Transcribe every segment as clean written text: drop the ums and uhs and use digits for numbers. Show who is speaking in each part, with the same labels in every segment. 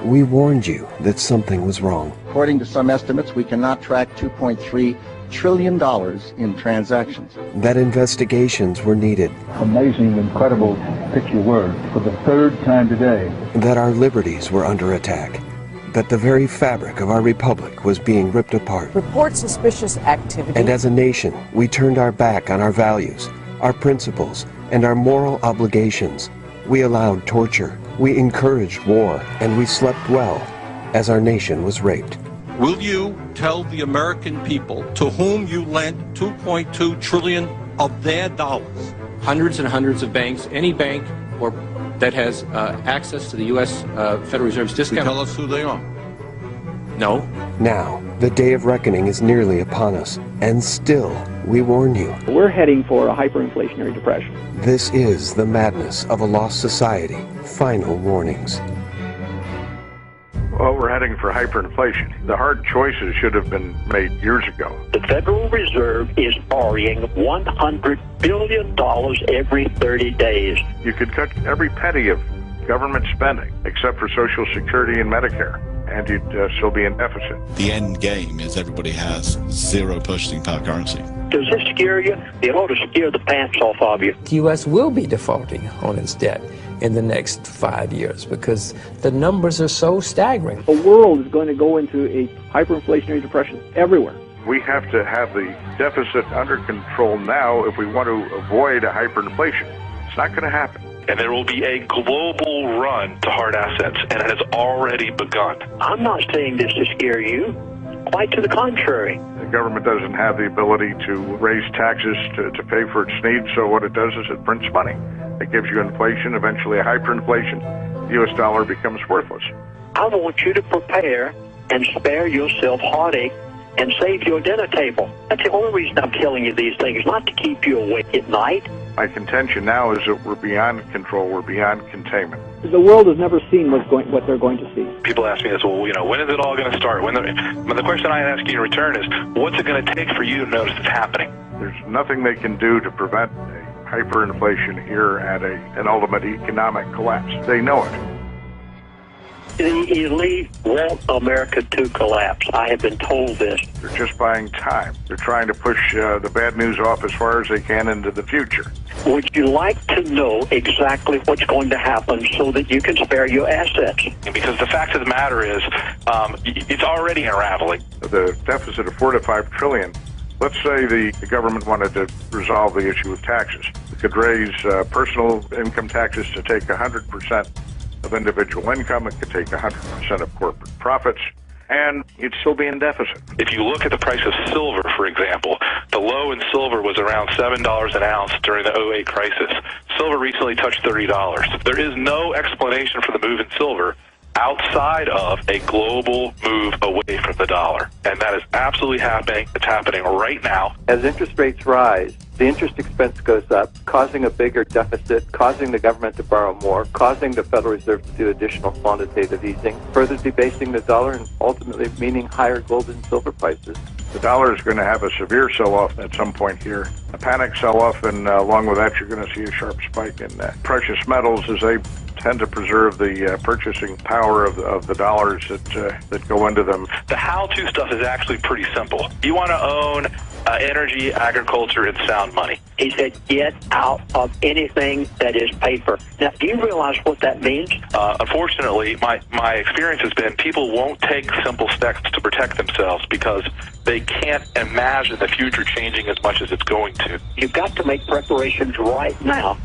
Speaker 1: We warned you that something was wrong.
Speaker 2: According to some estimates, we cannot track $2.3 trillion in transactions.
Speaker 1: That investigations were needed.
Speaker 3: Amazing, incredible picture word for the third time today.
Speaker 1: That our liberties were under attack. That the very fabric of our republic was being ripped apart.
Speaker 4: Report suspicious activity.
Speaker 1: And as a nation, we turned our back on our values, our principles, and our moral obligations. We allowed torture, we encouraged war, and we slept well as our nation was raped.
Speaker 5: Will you tell the American people to whom you lent $2.2 trillion of their dollars?
Speaker 6: Hundreds and hundreds of banks, any bank or that has access to the U.S. Federal Reserve's discount.
Speaker 5: Tell us who they are.
Speaker 6: No.
Speaker 1: Now, the day of reckoning is nearly upon us, and still, we warn you.
Speaker 7: We're heading for a hyperinflationary depression.
Speaker 1: This is the madness of a lost society. Final warnings.
Speaker 8: Well, we're heading for hyperinflation. The hard choices should have been made years ago.
Speaker 9: The Federal Reserve is borrowing $100 billion every 30 days.
Speaker 8: You could cut every penny of government spending, except for Social Security and Medicare, and you'd still be in deficit.
Speaker 10: The end game is everybody has zero purchasing power currency.
Speaker 9: Does this scare you? It ought to scare the pants off of you.
Speaker 11: The U.S. will be defaulting on its debt in the next 5 years because the numbers are so staggering.
Speaker 7: The world is going to go into a hyperinflationary depression everywhere.
Speaker 8: We have to have the deficit under control now if we want to avoid a hyperinflation. It's not going to happen.
Speaker 12: And there will be a global run to hard assets, and it has already begun.
Speaker 9: I'm not saying this to scare you. Quite to the contrary.
Speaker 8: The government doesn't have the ability to raise taxes to pay for its needs, so what it does is it prints money. It gives you inflation, eventually a hyperinflation. The U.S. dollar becomes worthless.
Speaker 9: I want you to prepare and spare yourself heartache and save your dinner table. That's the only reason I'm telling you these things, not to keep you awake at night.
Speaker 8: My contention now is that we're beyond control, we're beyond containment.
Speaker 7: The world has never seen what they're going to see.
Speaker 12: People ask me this, well, when is it all going to start? But the question I ask you in return is, what's it going to take for you to notice it's happening?
Speaker 8: There's nothing they can do to prevent a hyperinflation here and an ultimate economic collapse. They know it.
Speaker 9: The elite want America to collapse. I have been told this.
Speaker 8: They're just buying time. They're trying to push the bad news off as far as they can into the future.
Speaker 9: Would you like to know exactly what's going to happen so that you can spare your assets?
Speaker 12: Because the fact of the matter is, it's already unraveling.
Speaker 8: The deficit of $4 to $5 trillion. Let's say the government wanted to resolve the issue of taxes. It could raise personal income taxes to take 100% of individual income. It could take 100% of corporate profits, and you'd still be in deficit.
Speaker 12: If you look at the price of silver, for example, the low in silver was around $7 an ounce during the 2008 crisis. Silver recently touched $30. There is no explanation for the move in silver outside of a global move away from the dollar. And that is absolutely happening. It's happening right now.
Speaker 13: As interest rates rise, the interest expense goes up, causing a bigger deficit, causing the government to borrow more, causing the Federal Reserve to do additional quantitative easing, further debasing the dollar and ultimately meaning higher gold and silver prices.
Speaker 8: The dollar is going to have a severe sell-off at some point here, a panic sell-off, and along with that you're going to see a sharp spike in precious metals as they tend to preserve the purchasing power of the dollars that go into them.
Speaker 12: The how-to stuff is actually pretty simple. You want to own energy, agriculture, and sound money.
Speaker 9: He said, get out of anything that is paper. Now, do you realize what that means?
Speaker 12: Unfortunately, my experience has been people won't take simple steps to protect themselves because they can't imagine the future changing as much as it's going to.
Speaker 9: You've got to make preparations right now.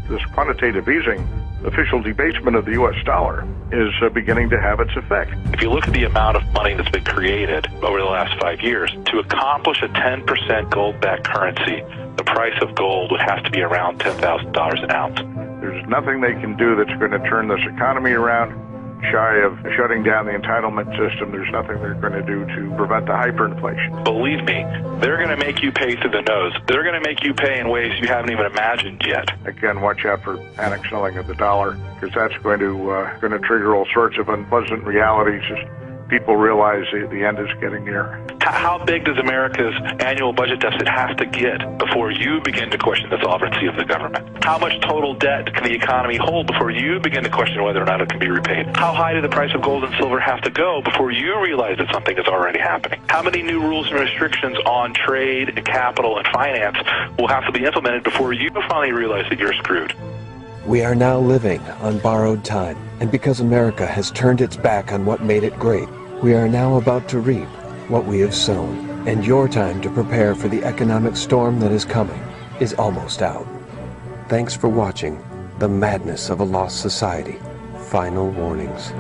Speaker 8: This quantitative easing, official debasement of the U.S. dollar, is beginning to have its effect.
Speaker 12: If you look at the amount of money that's been created over the last 5 years, to accomplish a 10% gold-backed currency, the price of gold would have to be around $10,000 an ounce.
Speaker 8: There's nothing they can do that's going to turn this economy around. Shy of shutting down the entitlement system, there's nothing they're going to do to prevent the hyperinflation.
Speaker 12: Believe me, they're going to make you pay through the nose. They're going to make you pay in ways you haven't even imagined yet.
Speaker 8: Again, watch out for panic selling of the dollar, because that's going to trigger all sorts of unpleasant realities as people realize the end is getting near.
Speaker 12: How big does America's annual budget deficit have to get before you begin to question the solvency of the government? How much total debt can the economy hold before you begin to question whether or not it can be repaid? How high do the price of gold and silver have to go before you realize that something is already happening? How many new rules and restrictions on trade and capital and finance will have to be implemented before you finally realize that you're screwed?
Speaker 1: We are now living on borrowed time, and because America has turned its back on what made it great, we are now about to reap what we have sown, and your time to prepare for the economic storm that is coming is almost out. Thanks for watching The Madness of a Lost Society. Final warnings.